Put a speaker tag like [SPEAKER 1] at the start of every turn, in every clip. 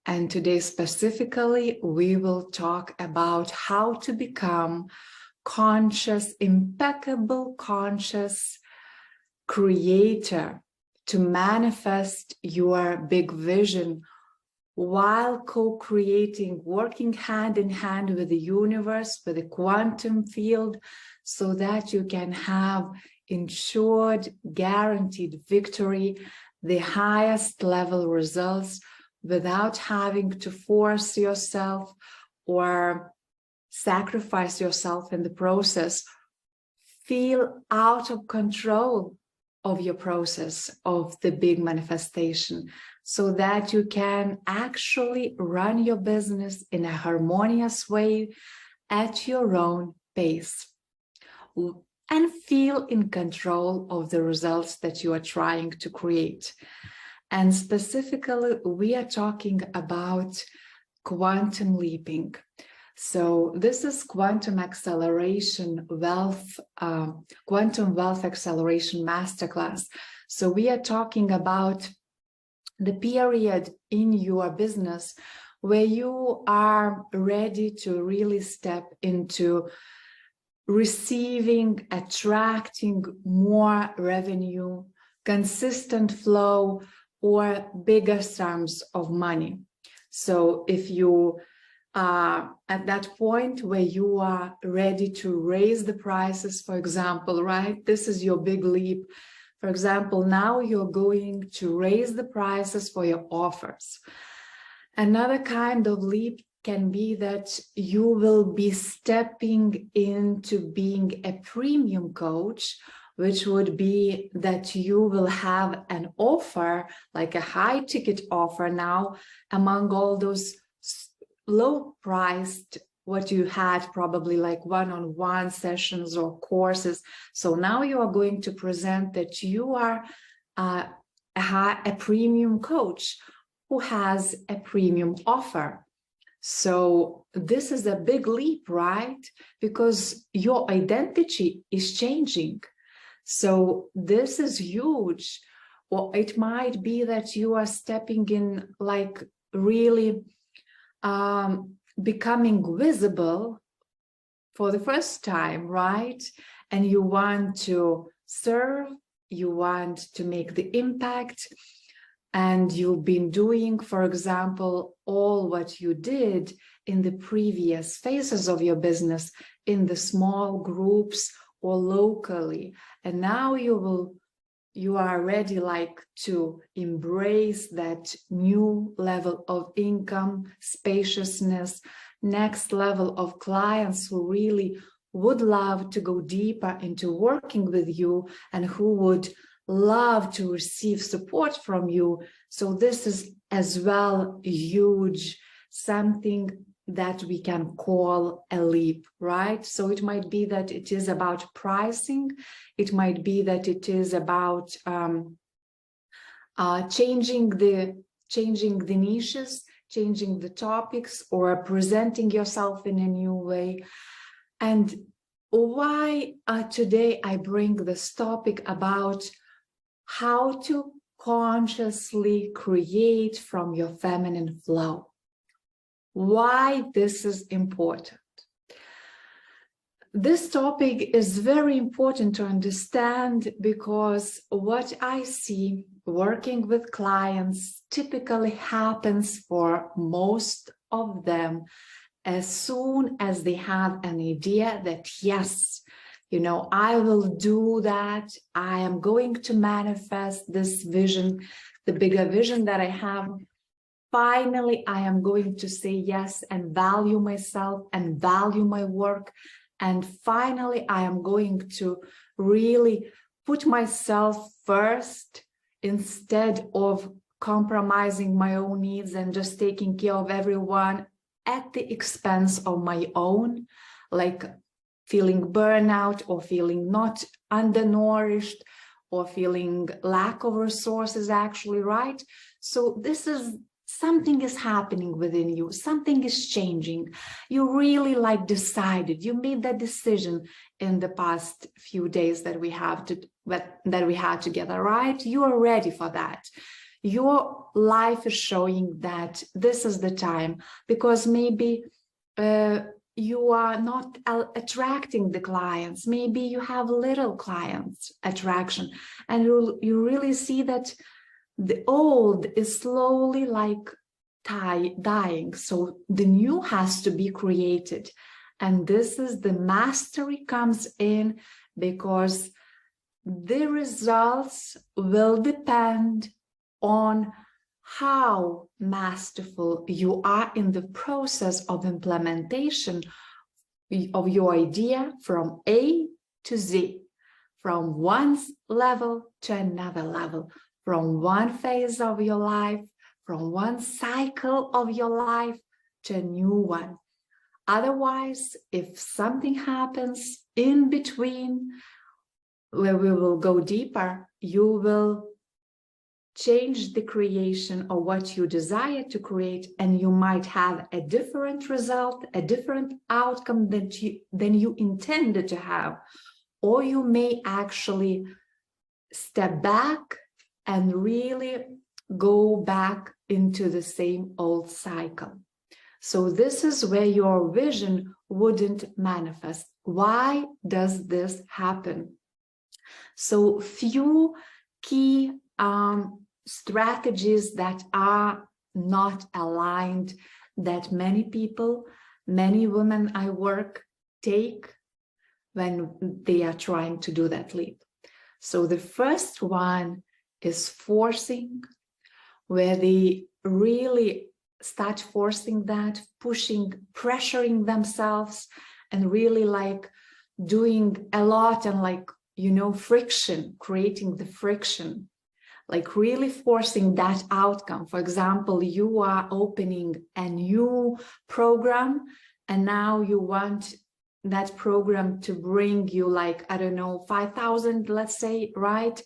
[SPEAKER 1] And today specifically, we will talk about how to become conscious, impeccable conscious creator, to manifest your big vision while co-creating, working hand in hand with the universe, with the quantum field, so that you can have ensured, guaranteed victory, the highest level results, without having to force yourself or sacrifice yourself in the process. Feel out of control of your process of the big manifestation, so that you can actually run your business in a harmonious way at your own pace and feel in control of the results that you are trying to create. And specifically, we are talking about quantum leaping. So this is quantum wealth acceleration masterclass. So we are talking about the period in your business where you are ready to really step into receiving, attracting more revenue, consistent flow, or bigger sums of money. So if you are at that point where you are ready to raise the prices, for example, right? This is your big leap. For example, now you're going to raise the prices for your offers. Another kind of leap can be that you will be stepping into being a premium coach, which would be that you will have an offer, like a high ticket offer now, among all those low priced, what you had probably like one-on-one sessions or courses. So now you are going to present that you are a premium coach who has a premium offer. So this is a big leap, right? Because your identity is changing. So this is huge. Or it might be that you are stepping in, like really becoming visible for the first time, right? And you want to serve, you want to make the impact, and you've been doing, for example, all what you did in the previous phases of your business in the small groups or locally. And now you are ready, like, to embrace that new level of income, spaciousness, next level of clients who really would love to go deeper into working with you and who would love to receive support from you. So this is as well huge, something that we can call a leap, right? So it might be that it is about pricing. It might be that it is about changing the niches, changing the topics, or presenting yourself in a new way. And why today I bring this topic about how to consciously create from your feminine flow. Why this is important. This topic is very important to understand because what I see working with clients typically happens for most of them as soon as they have an idea that, yes, you know, I will do that. I am going to manifest this vision, the bigger vision that I have. Finally, I am going to say yes and value myself and value my work. And finally, I am going to really put myself first instead of compromising my own needs and just taking care of everyone at the expense of my own, like feeling burnout or feeling not undernourished or feeling lack of resources, actually, right? So this is something is happening within you, something is changing. You really like decided, you made that decision in the past few days that we had together, right? You are ready for that. your life is showing that this is the time, because maybe you are not attracting the clients. Maybe you have little clients attraction, and you really see that the old is slowly like dying. So the new has to be created. And this is the mastery comes in, because the results will depend on how masterful you are in the process of implementation of your idea from A to Z, from one level to another level, from one phase of your life, from one cycle of your life to a new one. Otherwise, if something happens in between, where we will go deeper, you will change the creation of what you desire to create, and you might have a different result, a different outcome than you intended to have. Or you may actually step back and really go back into the same old cycle. So this is where your vision wouldn't manifest. Why does this happen? So few key strategies that are not aligned, that many people, many women I work take when they are trying to do that leap. So the first one is forcing, where they really start forcing that, pushing, pressuring themselves, and really like doing a lot, and like, you know, friction, creating the friction, like really forcing that outcome. For example, you are opening a new program, and now you want that program to bring you like, I don't know, 5,000, let's say, right?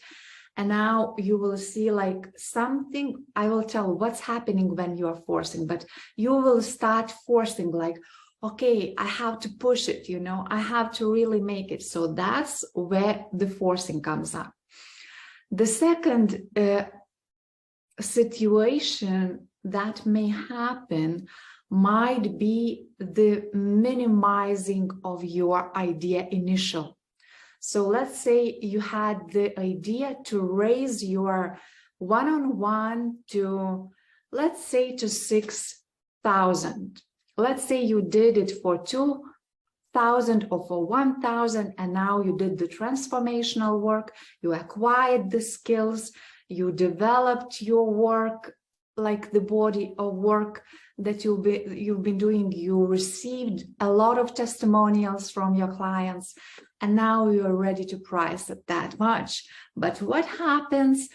[SPEAKER 1] And now you will see like something, I will tell what's happening when you are forcing, but you will start forcing like, okay, I have to push it, you know, I have to really make it. So that's where the forcing comes up. The second situation that may happen might be the minimizing of your idea initial. So let's say you had the idea to raise your one-on-one to, let's say, to 6,000. Let's say you did it for 2,000 or for 1,000, and now you did the transformational work, you acquired the skills, you developed your work, like the body of work that you've been doing, you received a lot of testimonials from your clients, and now you are ready to price it that much. But what happens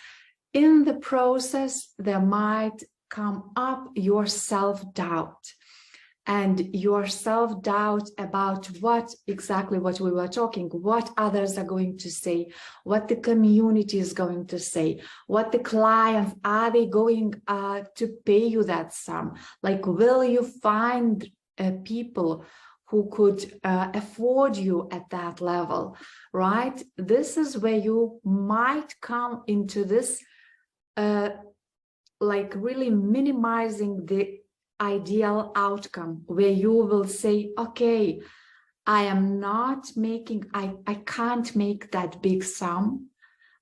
[SPEAKER 1] in the process? There might come up your self-doubt, and your self-doubt about what exactly what we were talking, what others are going to say, what the community is going to say, what the clients, are they going to pay you that sum? Like, will you find people who could afford you at that level, right? This is where you might come into this, like really minimizing the ideal outcome, where you will say, okay, I am not making, I can't make that big sum,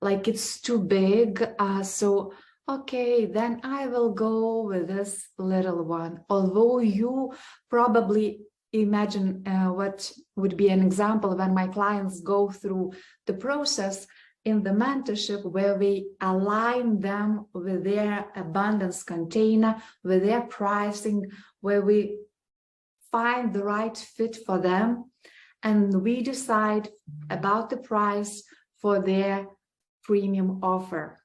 [SPEAKER 1] like it's too big, so okay, then I will go with this little one. Although you probably imagine what would be an example when my clients go through the process in the mentorship, where we align them with their abundance container, with their pricing, where we find the right fit for them, and we decide about the price for their premium offer.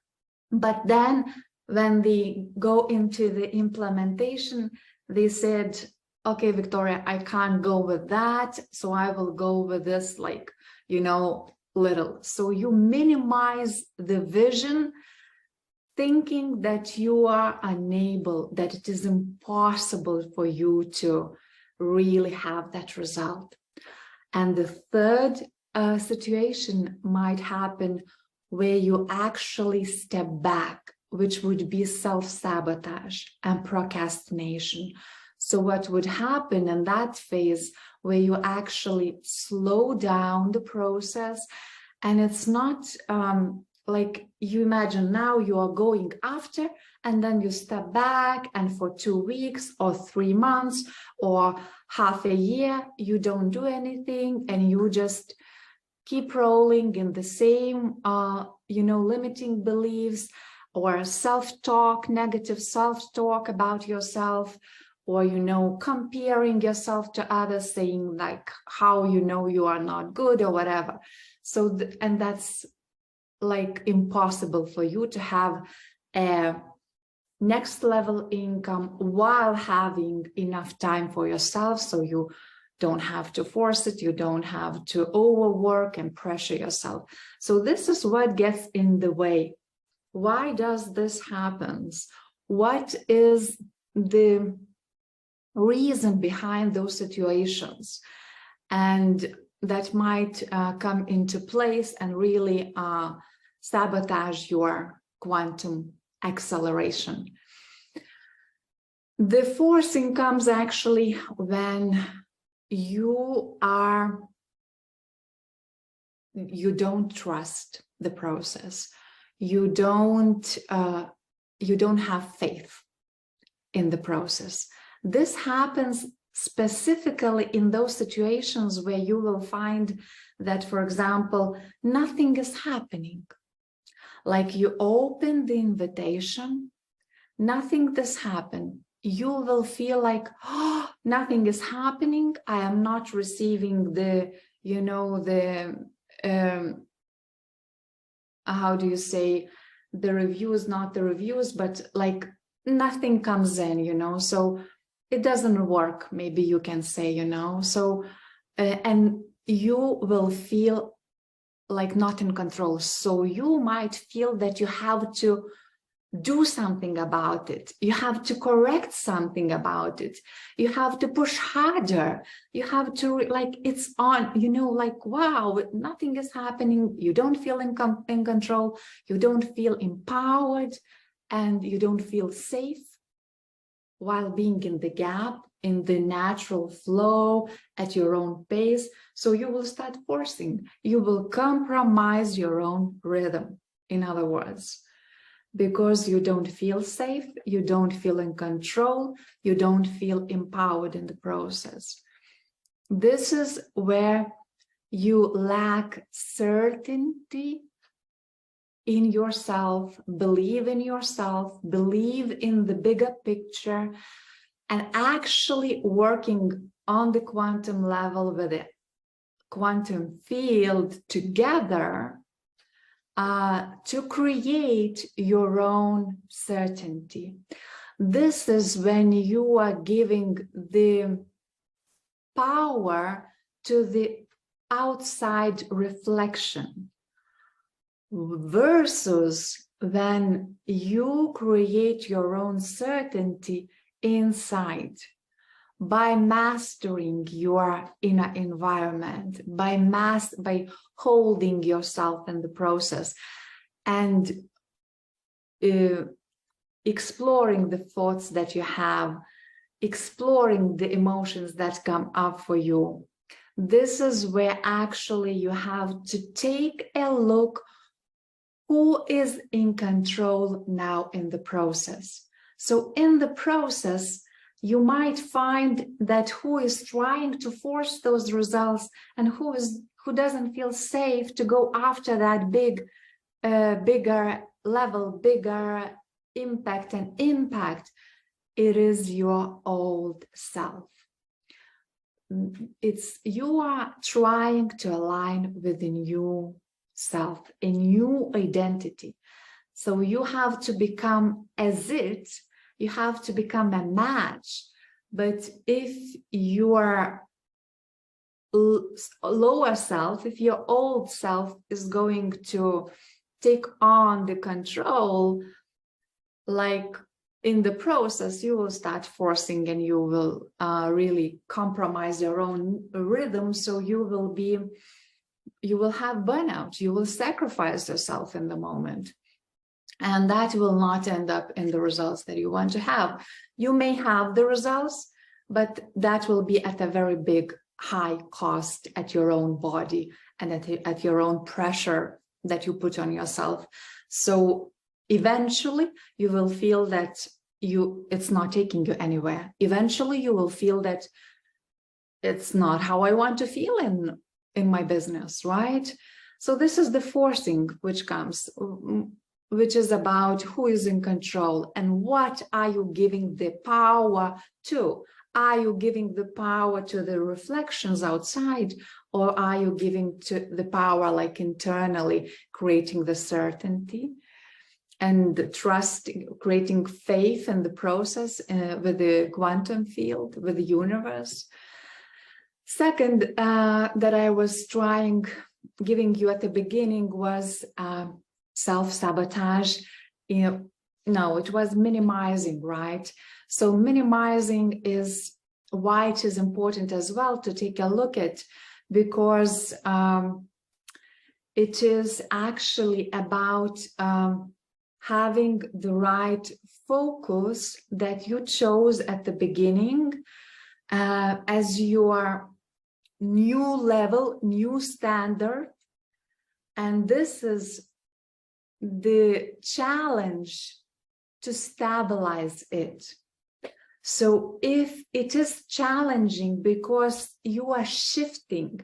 [SPEAKER 1] But then when they go into the implementation, they said, okay, Viktorija, I can't go with that, so I will go with this, like, you know, little. So you minimize the vision, thinking that you are unable, that it is impossible for you to really have that result. And the third situation might happen where you actually step back, which would be self-sabotage and procrastination. So what would happen in that phase where you actually slow down the process, and it's not like you imagine now you are going after, and then you step back, and for 2 weeks or 3 months or half a year, you don't do anything, and you just keep rolling in the same, limiting beliefs or self-talk, negative self-talk about yourself, or, comparing yourself to others, saying like how you are not good or whatever. So, and that's like impossible for you to have a next level income while having enough time for yourself. So you don't have to force it, you don't have to overwork and pressure yourself. So this is what gets in the way. Why does this happen? What is the reason behind those situations? And that might come into place and really sabotage your quantum acceleration. The forcing comes actually when you don't trust the process. You don't have faith in the process. This happens specifically in those situations where you will find that, for example, nothing is happening. Like you open the invitation, nothing does happen. You will feel like, oh, nothing is happening. I am not receiving the, how do you say, the reviews, not the reviews, but like nothing comes in, so it doesn't work, maybe you can say, so, and you will feel like not in control. So you might feel that you have to do something about it. You have to correct something about it. You have to push harder. You have to, like, it's on, like, wow, nothing is happening. You don't feel in control. You don't feel empowered, and you don't feel safe while being in the gap, in the natural flow at your own pace. So you will start forcing. You will compromise your own rhythm, in other words, because you don't feel safe, you don't feel in control, you don't feel empowered in the process. This is where you lack certainty in yourself, believe in yourself, believe in the bigger picture, and actually working on the quantum level with the quantum field together to create your own certainty. This is when you are giving the power to the outside reflection, versus when you create your own certainty inside by mastering your inner environment, by holding yourself in the process and exploring the thoughts that you have, exploring the emotions that come up for you. This is where actually you have to take a look who is in control now in the process. So in the process, you might find that who is trying to force those results and who doesn't feel safe to go after that bigger level, bigger impact and impact, it is your old self. You are trying to align with a new self, a new identity. So you have to become as it, you have to become a match. But if your lower self, if your old self is going to take on the control, like in the process, you will start forcing and you will really compromise your own rhythm. So you will have burnout, you will sacrifice yourself in the moment. And that will not end up in the results that you want to have. You may have the results, but that will be at a very big, high cost at your own body and at your own pressure that you put on yourself. So eventually you will feel that it's not taking you anywhere. Eventually you will feel that it's not how I want to feel in my business, right? So this is the forcing which comes, which is about who is in control and what are you giving the power to? Are you giving the power to the reflections outside, or are you giving to the power like internally, creating the certainty and the trust, creating faith in the process with the quantum field, with the universe? Second, that I was giving you at the beginning was self-sabotage. No, it was minimizing, right? So minimizing is why it is important as well to take a look at, because it is actually about having the right focus that you chose at the beginning as your new level, new standard. And this is the challenge to stabilize it. So if it is challenging because you are shifting,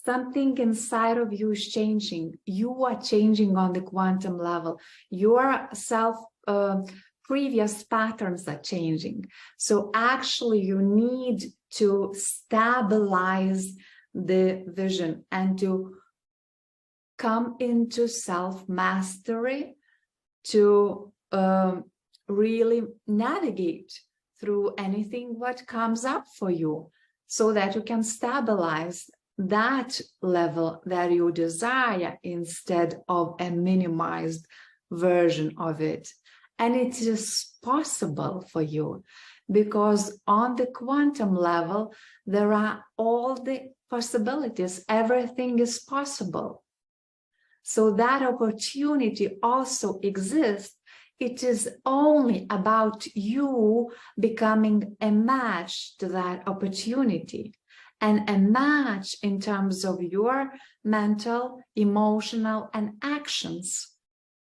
[SPEAKER 1] something inside of you is changing, you are changing on the quantum level, your previous patterns are changing. So actually you need to stabilize the vision and to come into self-mastery to really navigate through anything what comes up for you, so that you can stabilize that level that you desire instead of a minimized version of it. And it is possible for you, because on the quantum level, there are all the possibilities. Everything is possible. So that opportunity also exists. It is only about you becoming a match to that opportunity, and a match in terms of your mental, emotional, and actions.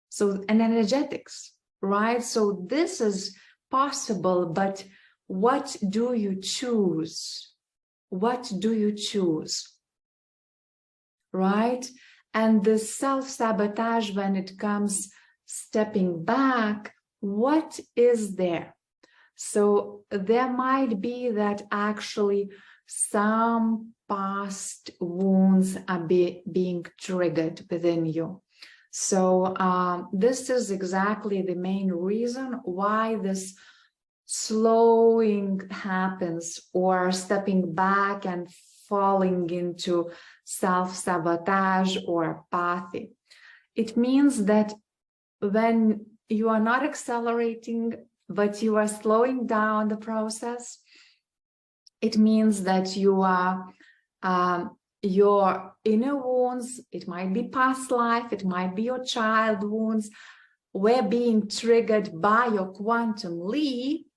[SPEAKER 1] So, and energetics, right? So this is possible, but what do you choose? What do you choose? Right? And the self-sabotage, when it comes stepping back, what is there? So there might be that actually some past wounds are being triggered within you. So this is exactly the main reason why this slowing happens, or stepping back and falling into self-sabotage or apathy. It means that when you are not accelerating, but you are slowing down the process, it means that you are your inner wounds, it might be past life, it might be your child wounds, were being triggered by your quantum leap.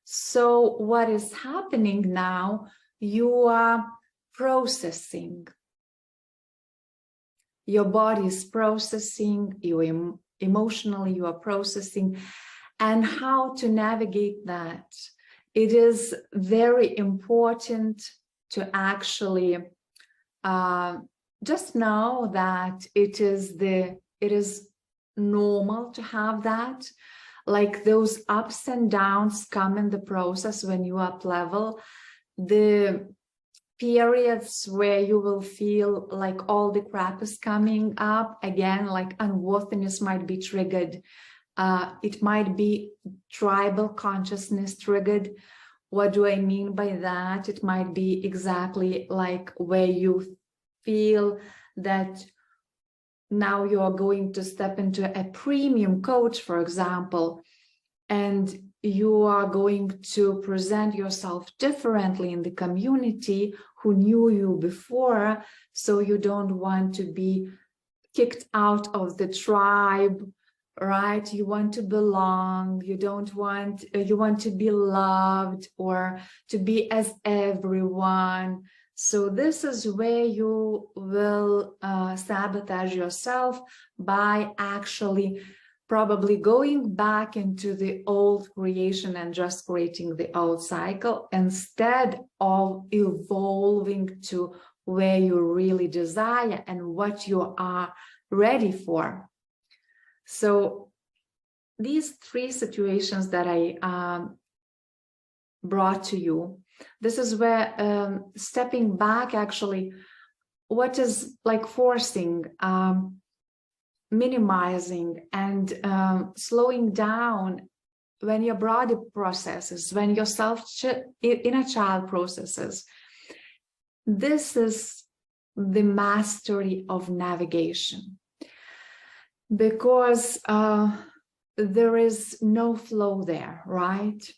[SPEAKER 1] So what is happening now, you are processing. Your body is processing, you emotionally you are processing, and how to navigate that. It is very important to actually just know that it is normal to have that. Like those ups and downs come in the process when you up level. The periods where you will feel like all the crap is coming up again, like unworthiness might be triggered. It might be tribal consciousness triggered. What do I mean by that? It might be exactly like where you feel that now you're going to step into a premium coach, for example, and you are going to present yourself differently in the community who knew you before, so you don't want to be kicked out of the tribe right? You want to belong, you want to be loved or to be as everyone. So this is where you will sabotage yourself by actually probably going back into the old creation and just creating the old cycle instead of evolving to where you really desire and what you are ready for. So these three situations that I brought to you, this is where stepping back actually, what is like forcing, minimizing and slowing down when your body processes, when your inner child processes. This is the mastery of navigation, because there is no flow there, right?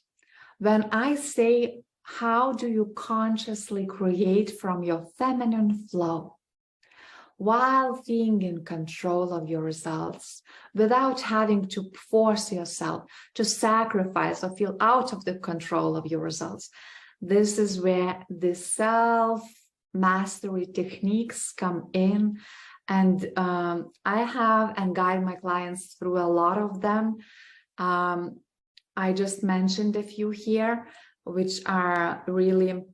[SPEAKER 1] When I say, how do you consciously create from your feminine flow while being in control of your results, without having to force yourself to sacrifice or feel out of the control of your results? This is where the self-mastery techniques come in. And I have and guide my clients through a lot of them. I just mentioned a few here, which are really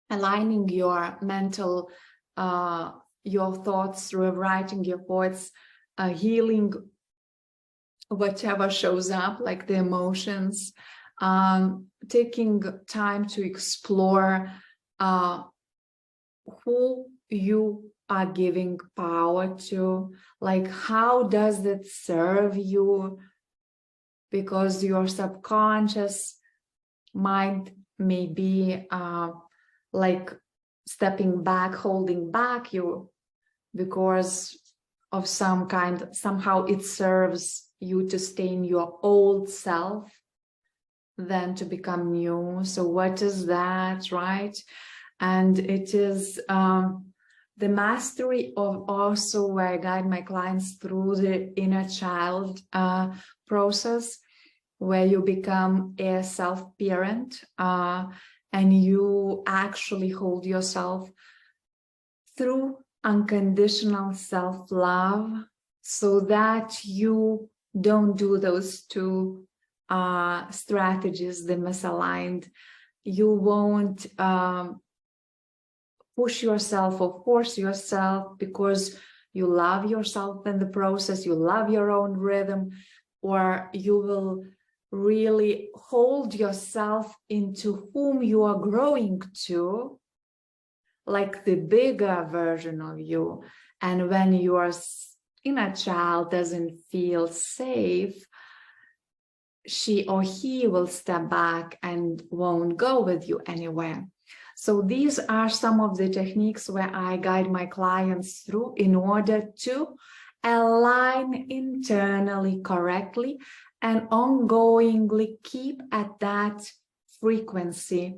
[SPEAKER 1] aligning your mental, your thoughts, rewriting your thoughts, healing whatever shows up, like the emotions, taking time to explore who you are giving power to, like how does it serve you, because your subconscious mind may be like stepping back, holding back you because of some kind, somehow it serves you to stay in your old self than to become new. So what is that, right? And it is the mastery of also where I guide my clients through the inner child process, where you become a self-parent and you actually hold yourself through unconditional self-love, so that you don't do those two strategies, the misaligned. You won't push yourself or force yourself because you love yourself in the process, you love your own rhythm, or you will really hold yourself into whom you are growing to, like the bigger version of you. And when your inner child doesn't feel safe, she or he will step back and won't go with you anywhere. So these are some of the techniques where I guide my clients through in order to align internally correctly and ongoingly keep at that frequency,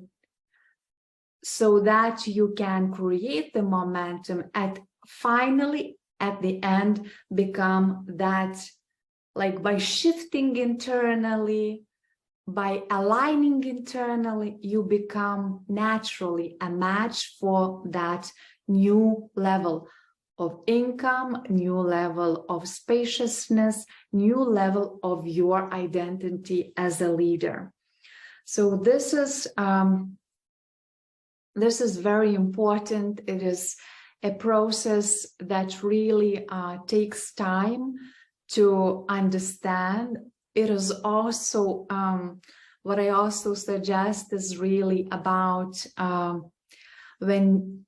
[SPEAKER 1] so that you can create the momentum and finally at the end become that, like by shifting internally, by aligning internally, you become naturally a match for that new level of income, new level of spaciousness, new level of your identity as a leader. So this is very important. It is a process that really takes time to understand. It is also, what I also suggest is really about when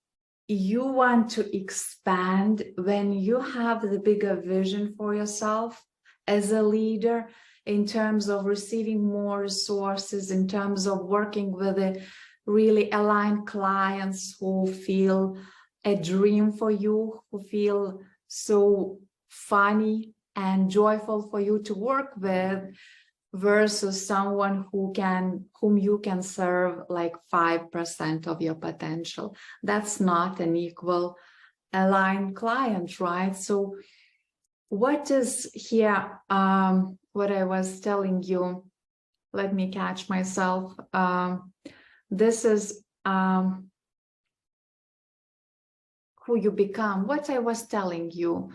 [SPEAKER 1] you want to expand, when you have the bigger vision for yourself as a leader, in terms of receiving more resources, in terms of working with the really aligned clients who feel a dream for you, who feel so funny and joyful for you to work with, versus someone whom you can serve like 5% of your potential. That's not an equal aligned client, right? So what is here, what I was telling you, let me catch myself. This is who you become, what I was telling you,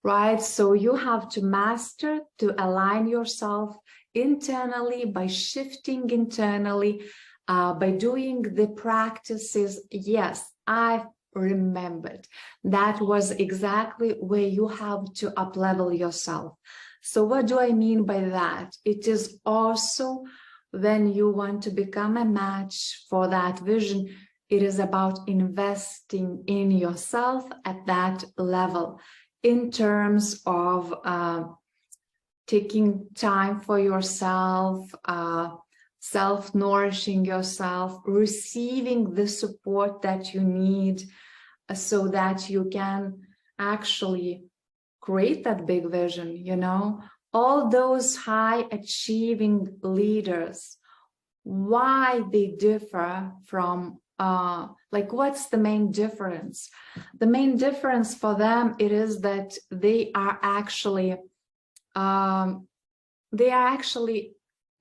[SPEAKER 1] right? So you have to master to align yourself internally by shifting internally, by doing the practices. Yes, I've remembered. That was exactly where you have to up-level yourself. So what do I mean by that? It is also when you want to become a match for that vision, it is about investing in yourself at that level in terms of taking time for yourself, self-nourishing yourself, receiving the support that you need so that you can actually create that big vision, you know? All those high achieving leaders, why they differ from like what's the main difference? The main difference for them, it is that they are actually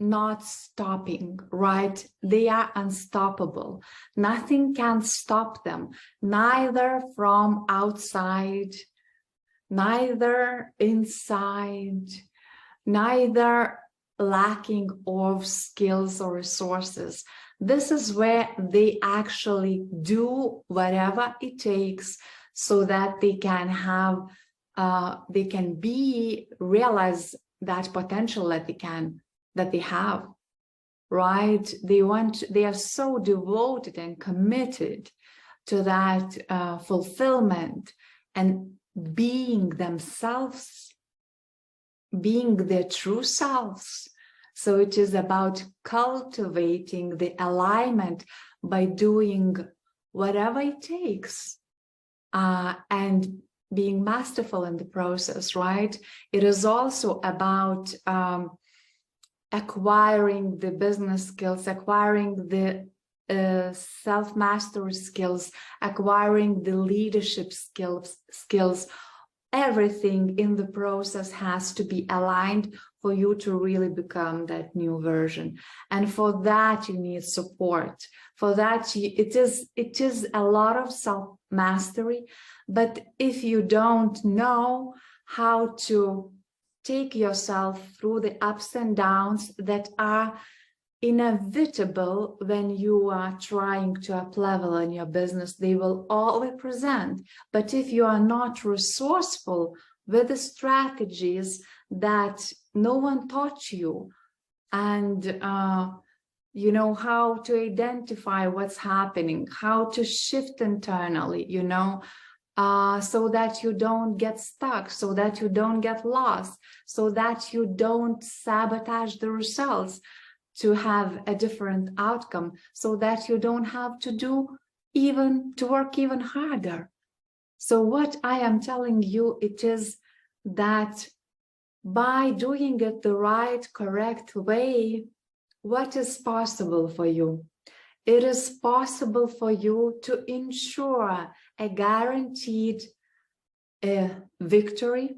[SPEAKER 1] not stopping, right? They are unstoppable. Nothing can stop them, neither from outside, neither inside, neither lacking of skills or resources. This is where they actually do whatever it takes so that they can have, they can realize that potential that they have, right? They are so devoted and committed to that fulfillment and being themselves, being their true selves. So it is about cultivating the alignment by doing whatever it takes and being masterful in the process, right? It is also about acquiring the business skills, acquiring the self-mastery skills, acquiring the leadership skills. Everything in the process has to be aligned for you to really become that new version. And for that, you need support. For that, it is a lot of self-mastery. But if you don't know how to take yourself through the ups and downs that are inevitable when you are trying to up-level in your business, they will always present. But if you are not resourceful with the strategies that no one taught you, and you know how to identify what's happening, how to shift internally, you know, so that you don't get stuck, so that you don't get lost, so that you don't sabotage the results to have a different outcome, so that you don't have to work even harder. So what I am telling you, it is that by doing it the right, correct way, what is possible for you? It is possible for you to ensure a guaranteed victory,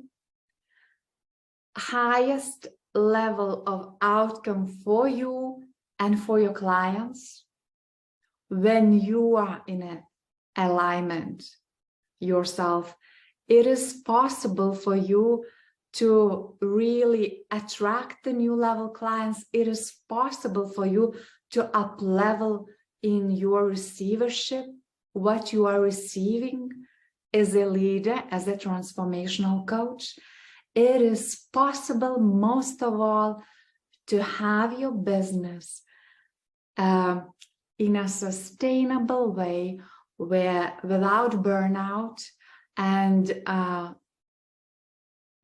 [SPEAKER 1] highest level of outcome for you and for your clients when you are in an alignment yourself. It is possible for you to really attract the new level clients. It is possible for you to up level in your receivership, what you are receiving as a leader, as a transformational coach. It is possible, most of all, to have your business in a sustainable way, where without burnout, and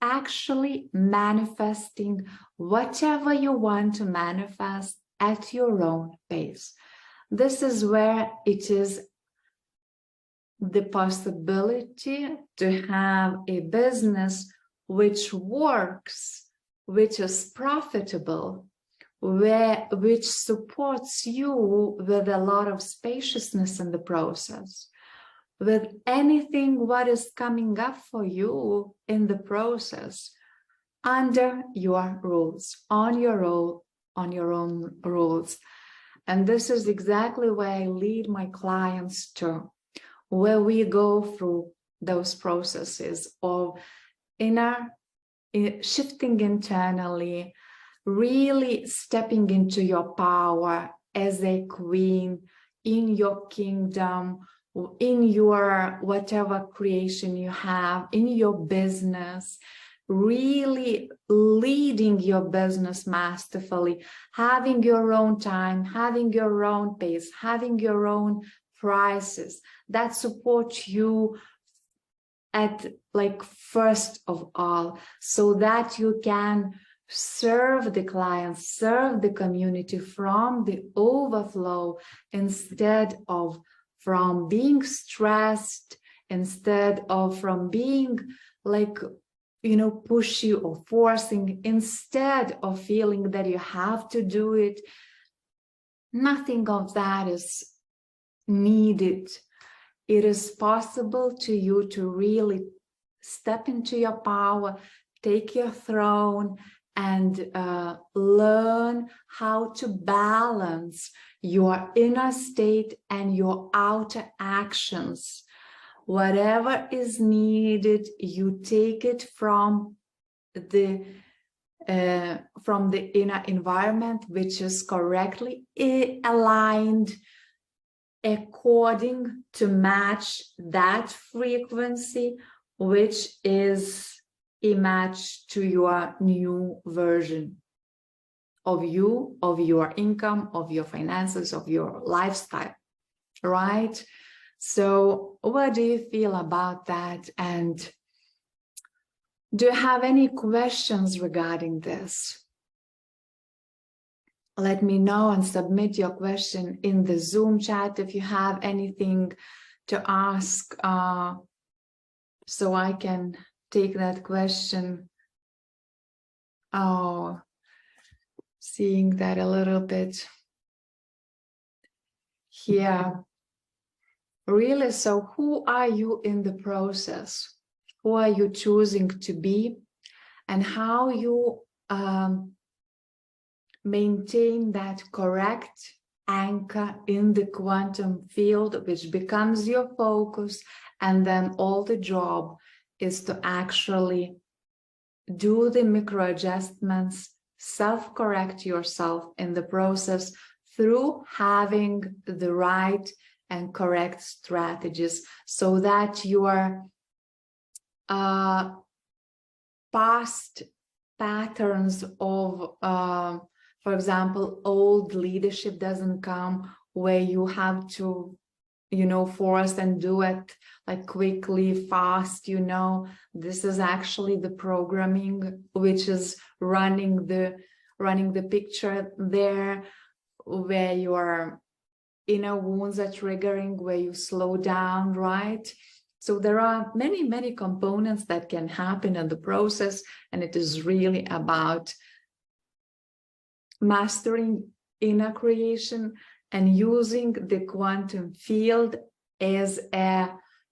[SPEAKER 1] actually manifesting whatever you want to manifest at your own pace. This is where it is the possibility to have a business which works, which is profitable, which supports you with a lot of spaciousness in the process, with anything what is coming up for you in the process under your rules, on your own rules. And this is exactly where I lead my clients to, where we go through those processes of shifting internally, really stepping into your power as a queen in your kingdom, in your whatever creation you have, in your business, really leading your business masterfully, having your own time, having your own pace, having your own prices that support you at first of all, so that you can serve the clients, serve the community from the overflow instead of from being stressed, instead of from being pushy or forcing, instead of feeling that you have to do it. Nothing of that is needed. It is possible to you to really step into your power, take your throne, and learn how to balance your inner state and your outer actions. Whatever is needed, you take it from the inner environment, which is correctly aligned according to match that frequency, which is a match to your new version of you, of your income, of your finances, of your lifestyle, right? So what do you feel about that? And do you have any questions regarding this? Let me know and submit your question in the Zoom chat if you have anything to ask, so I can take that question. Oh, seeing that a little bit here. Really, so who are you in the process? Who are you choosing to be? And how you maintain that correct anchor in the quantum field, which becomes your focus, and then all the job is to actually do the micro adjustments, self-correct yourself in the process through having the right and correct strategies, so that your past patterns of, for example, old leadership doesn't come, where you have to, force and do it quickly, fast. This is actually the programming which is running the picture there, where your inner wounds are triggering, where you slow down, right? So there are many, many components that can happen in the process, and it is really about mastering inner creation and using the quantum field as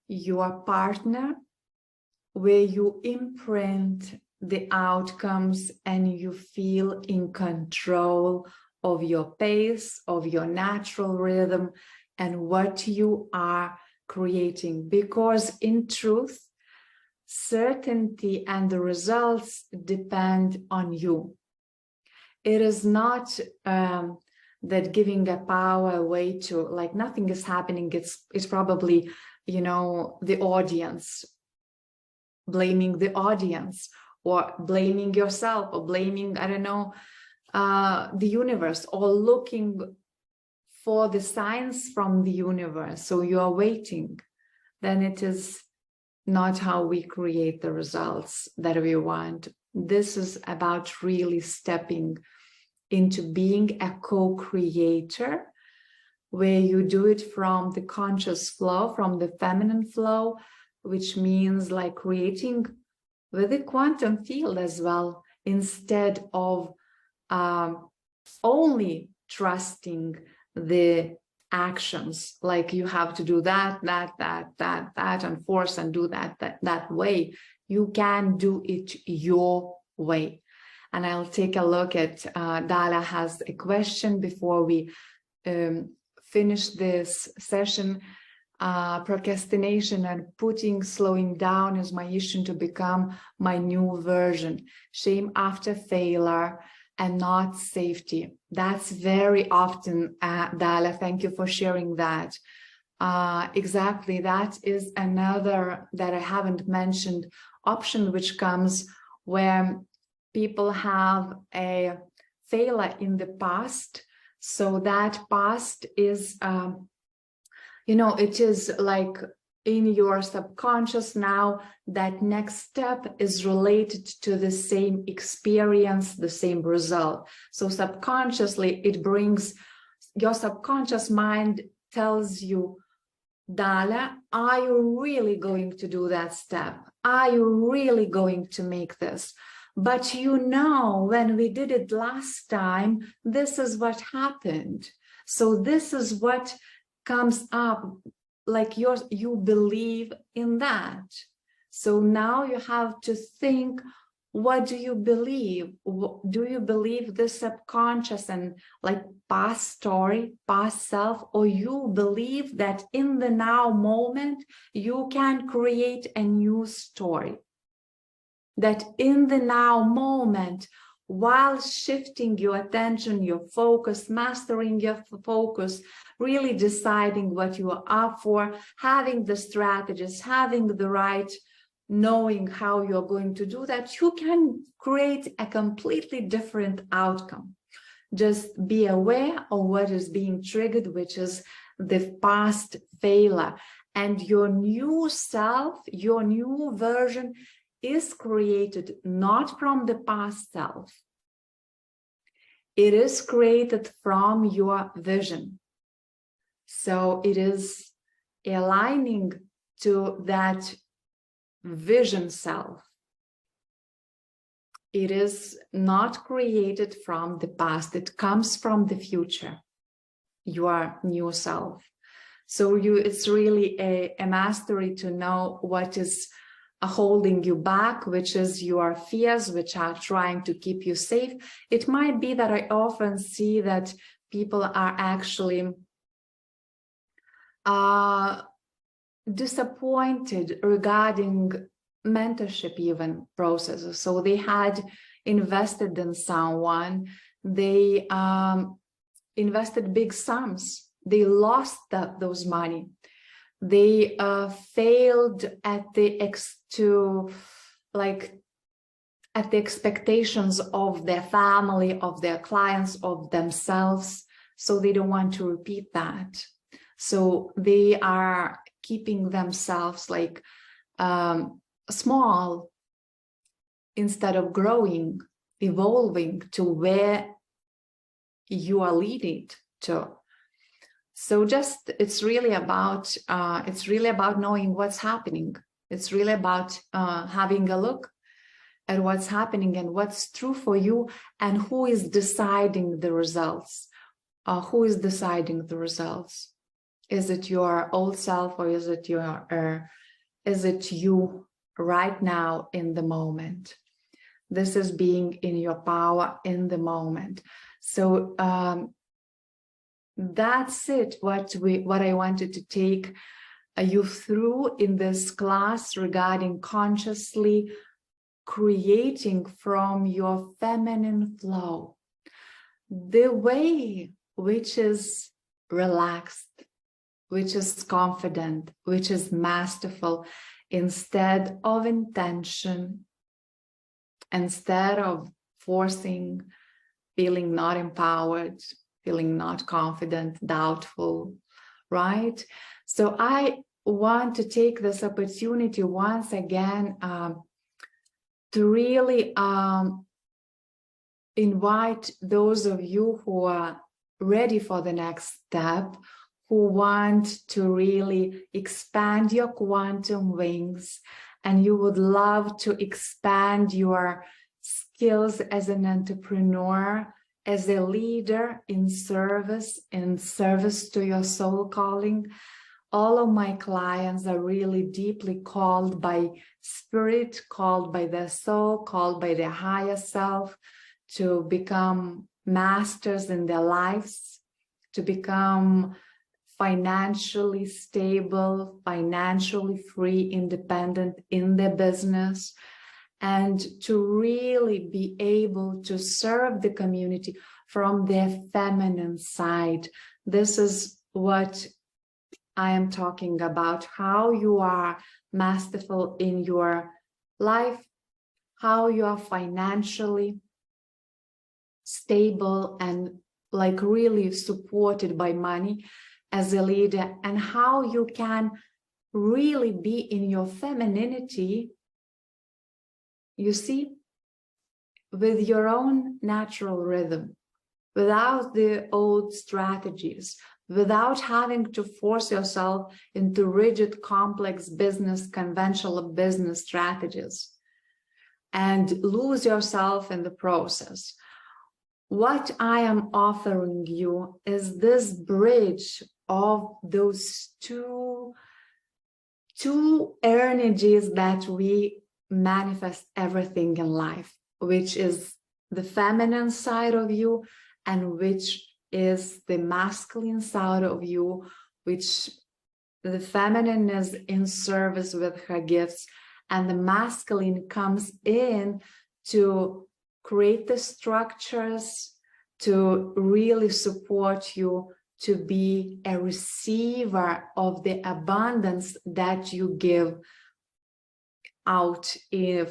[SPEAKER 1] your partner, where you imprint the outcomes and you feel in control of your pace, of your natural rhythm, and what you are creating. Because in truth, certainty and the results depend on you. It is not that giving a power away to, nothing is happening. It's probably, the audience, blaming the audience, or blaming yourself, or blaming, I don't know, the universe, or looking for the signs from the universe. So you are waiting. Then it is not how we create the results that we want. This is about really stepping into being a co-creator, where you do it from the conscious flow, from the feminine flow, which means creating with the quantum field as well, instead of only trusting the actions, like you have to do that, and force and do that way. You can do it your way. And I'll take a look at, Dalia has a question before we finish this session. Procrastination and slowing down is my issue to become my new version. Shame after failure and not safety. That's very often, Dalia, thank you for sharing that. Exactly, that is another that I haven't mentioned option, which comes where people have a failure in the past. So that past is, it is like in your subconscious now, that next step is related to the same experience, the same result. So subconsciously, it brings, your subconscious mind tells you, Dalia, are you really going to do that step? Are you really going to make this? But when we did it last time, this is what happened. So this is what comes up, like you believe in that. So now you have to think, what do you believe? Do you believe the subconscious and like past story, past self, or you believe that in the now moment, you can create a new story? That in the now moment, while shifting your attention, your focus, mastering your focus, really deciding what you are up for, having the strategies, having the right, knowing how you're going to do that, you can create a completely different outcome. Just be aware of what is being triggered, which is the past failure. And your new self, your new version is created not from the past self. It is created from your vision. So it is aligning to that vision self. It is not created from the past. It comes from the future, your new self. So it's really a mastery to know what is holding you back, which is your fears, which are trying to keep you safe. It might be that I often see that people are actually disappointed regarding mentorship even processes. So they had invested in someone, they invested big sums, they lost those money. They failed at the expectations of their family, of their clients, of themselves. So they don't want to repeat that. So they are keeping themselves like small instead of growing, evolving to where you are leading to. So it's really about knowing what's happening. It's really about having a look at what's happening and what's true for you, and who is deciding the results. Who is deciding the results? Is it your old self, or is it you right now in the moment? This is being in your power in the moment. So that's it, what I wanted to take you through in this class regarding consciously creating from your feminine flow, the way which is relaxed, which is confident, which is masterful, instead of intention, instead of forcing, feeling not empowered, feeling not confident, doubtful, right? So I want to take this opportunity once again to really invite those of you who are ready for the next step, who want to really expand your quantum wings, and you would love to expand your skills as an entrepreneur, as a leader in service to your soul calling. All of my clients are really deeply called by spirit, called by their soul, called by their higher self to become masters in their lives, to become financially stable, financially free, independent in their business, and to really be able to serve the community from their feminine side. This is what I am talking about, how you are masterful in your life, how you are financially stable and like really supported by money as a leader, and how you can really be in your femininity, you see, with your own natural rhythm, without the old strategies, without having to force yourself into rigid, complex business, conventional business strategies, and lose yourself in the process. What I am offering you is this bridge of those two energies that we manifest everything in life, which is the feminine side of you and which is the masculine side of you, which the feminine is in service with her gifts, and the masculine comes in to create the structures, to really support you to be a receiver of the abundance that you give out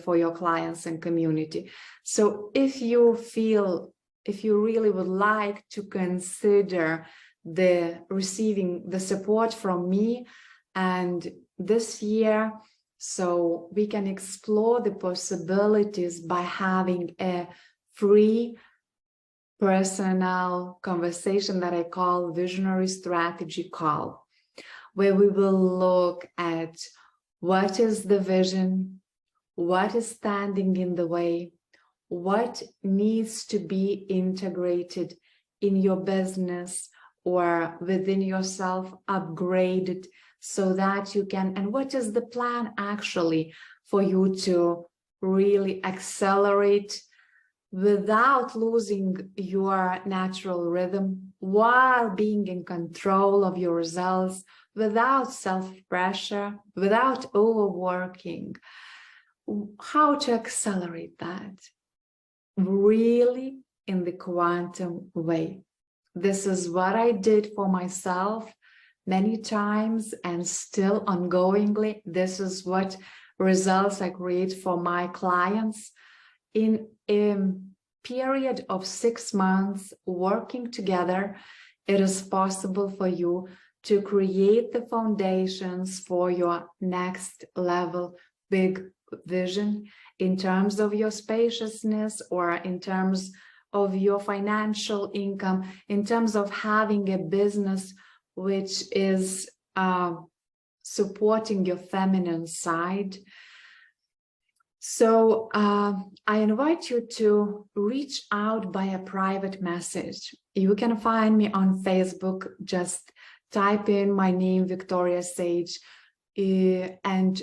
[SPEAKER 1] for your clients and community. So if you really would like to consider receiving the support from me and this year, so we can explore the possibilities by having a free personal conversation that I call Visionary Strategy Call, where we will look at what is the vision, what is standing in the way, what needs to be integrated in your business or within yourself, upgraded so that you can, and what is the plan actually for you to really accelerate without losing your natural rhythm, while being in control of your results, without self-pressure, without overworking. How to accelerate that? Really in the quantum way. This is what I did for myself many times and still ongoingly. This is what results I create for my clients. In a period of 6 months working together, it is possible for you to create the foundations for your next level big vision in terms of your spaciousness, or in terms of your financial income, in terms of having a business which is supporting your feminine side. So I invite you to reach out by a private message. You can find me on Facebook. Just type in my name, Viktorija Sage, and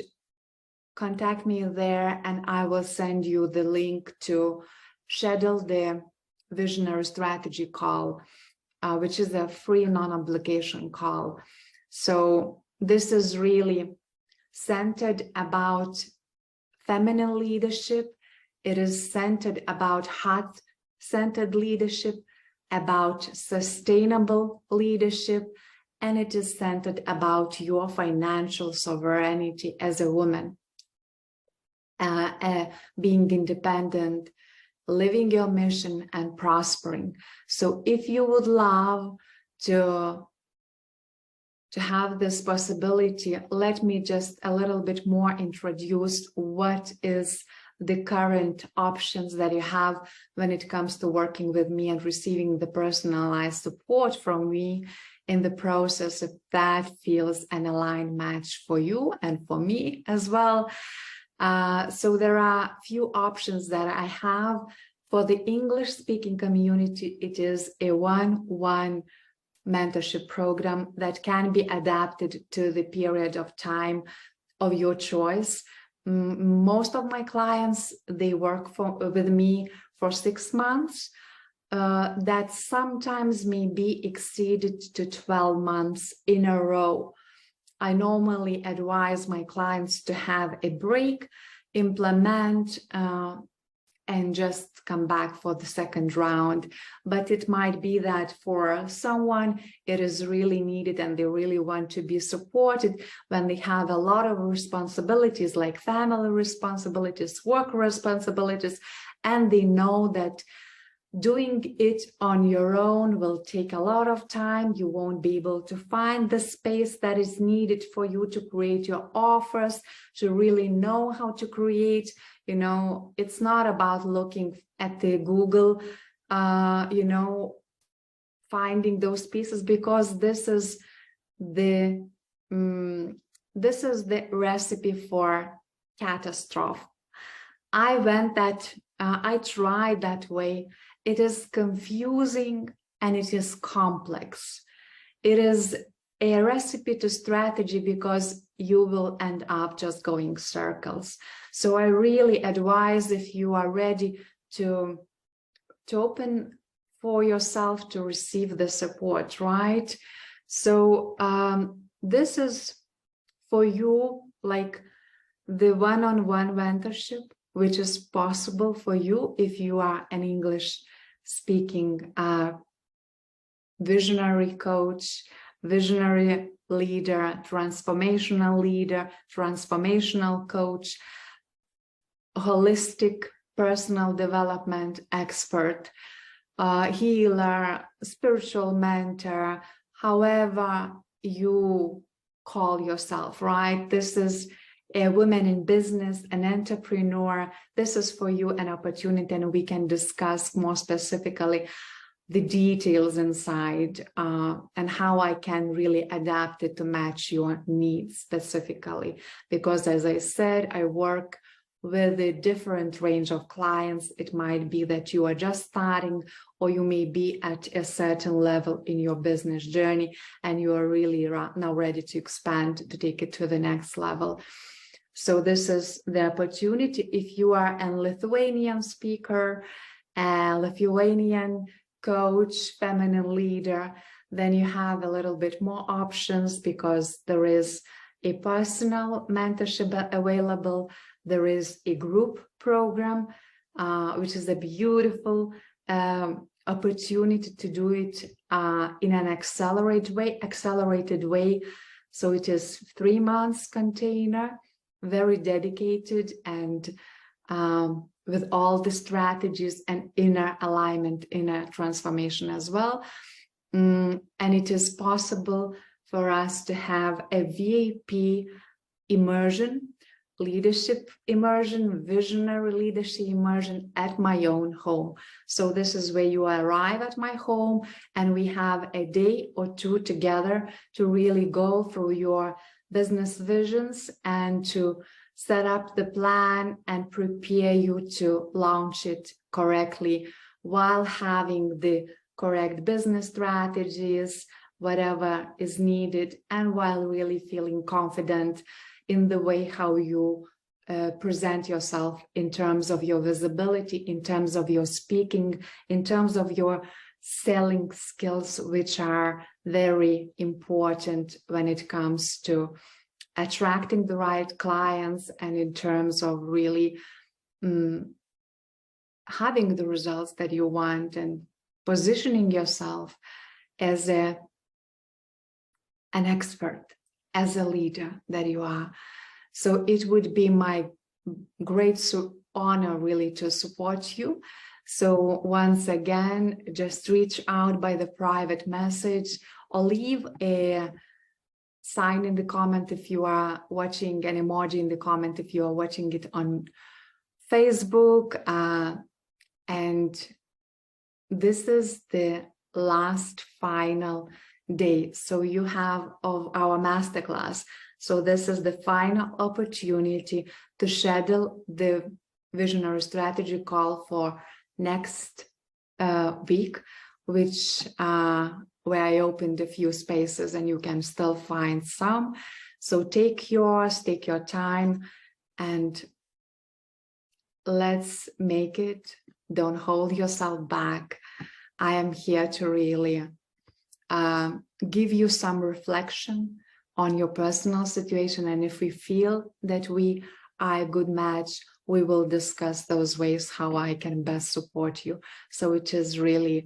[SPEAKER 1] contact me there, and I will send you the link to schedule the Visionary Strategy Call, which is a free non-obligation call. So this is really centered about feminine leadership. It is centered about heart-centered leadership, about sustainable leadership, and it is centered about your financial sovereignty as a woman, being independent, living your mission, and prospering. So if you would love to have this possibility, let me just a little bit more introduce what is the current options that you have when it comes to working with me and receiving the personalized support from me in the process, if that feels an aligned match for you and for me as well. So there are a few options that I have. For the English-speaking community, it is a one-on-one mentorship program that can be adapted to the period of time of your choice. Most of my clients, they work with me for 6 months. That sometimes may be exceeded to 12 months in a row. I normally advise my clients to have a break, implement, and just come back for the second round. But it might be that for someone, it is really needed and they really want to be supported when they have a lot of responsibilities, like family responsibilities, work responsibilities, and they know that doing it on your own will take a lot of time. You won't be able to find the space that is needed for you to create your offers, to really know how to create. You know, it's not about looking at the Google, you know, finding those pieces, because this is the recipe for catastrophe. I tried that way. It is confusing and it is complex. It is a recipe to strategy because you will end up just going circles. So I really advise, if you are ready to open for yourself to receive the support, right? So this is for you, like the one-on-one mentorship, which is possible for you if you are an English-speaking visionary coach, visionary leader, transformational coach, holistic personal development expert, healer, spiritual mentor, however you call yourself, right? This is a woman in business, an entrepreneur. This is for you an opportunity, and we can discuss more specifically the details inside and how I can really adapt it to match your needs specifically. Because as I said, I work with a different range of clients. It might be that you are just starting, or you may be at a certain level in your business journey and you are really now ready to expand, to take it to the next level. So this is the opportunity. If you are a Lithuanian speaker, a Lithuanian coach, feminine leader, then you have a little bit more options, because there is a personal mentorship available. There is a group program, which is a beautiful opportunity to do it in an accelerated way. So it is 3 months container, very dedicated, and with all the strategies and inner alignment, inner transformation as well. And it is possible for us to have a VIP immersion, leadership immersion, visionary leadership immersion at my own home. So this is where you arrive at my home, and we have a day or two together to really go through your business visions and to set up the plan and prepare you to launch it correctly, while having the correct business strategies, whatever is needed, and while really feeling confident in the way how you present yourself in terms of your visibility, in terms of your speaking, in terms of your selling skills, which are very important when it comes to attracting the right clients, and in terms of really having the results that you want and positioning yourself as an expert, as a leader that you are. So it would be my great honor really to support you. So once again, just reach out by the private message, or leave a sign in the comment if you are watching, an emoji in the comment if you are watching it on Facebook. And this is the last final day. So you have of our masterclass. So this is the final opportunity to schedule the visionary strategy call for next week, which where I opened a few spaces, and you can still find some. So take yours, take your time, and let's make it. Don't hold yourself back. I am here to really give you some reflection on your personal situation. And if we feel that we are a good match, we will discuss those ways how I can best support you. So it is really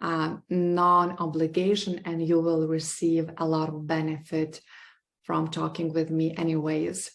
[SPEAKER 1] non-obligation, and you will receive a lot of benefit from talking with me anyways.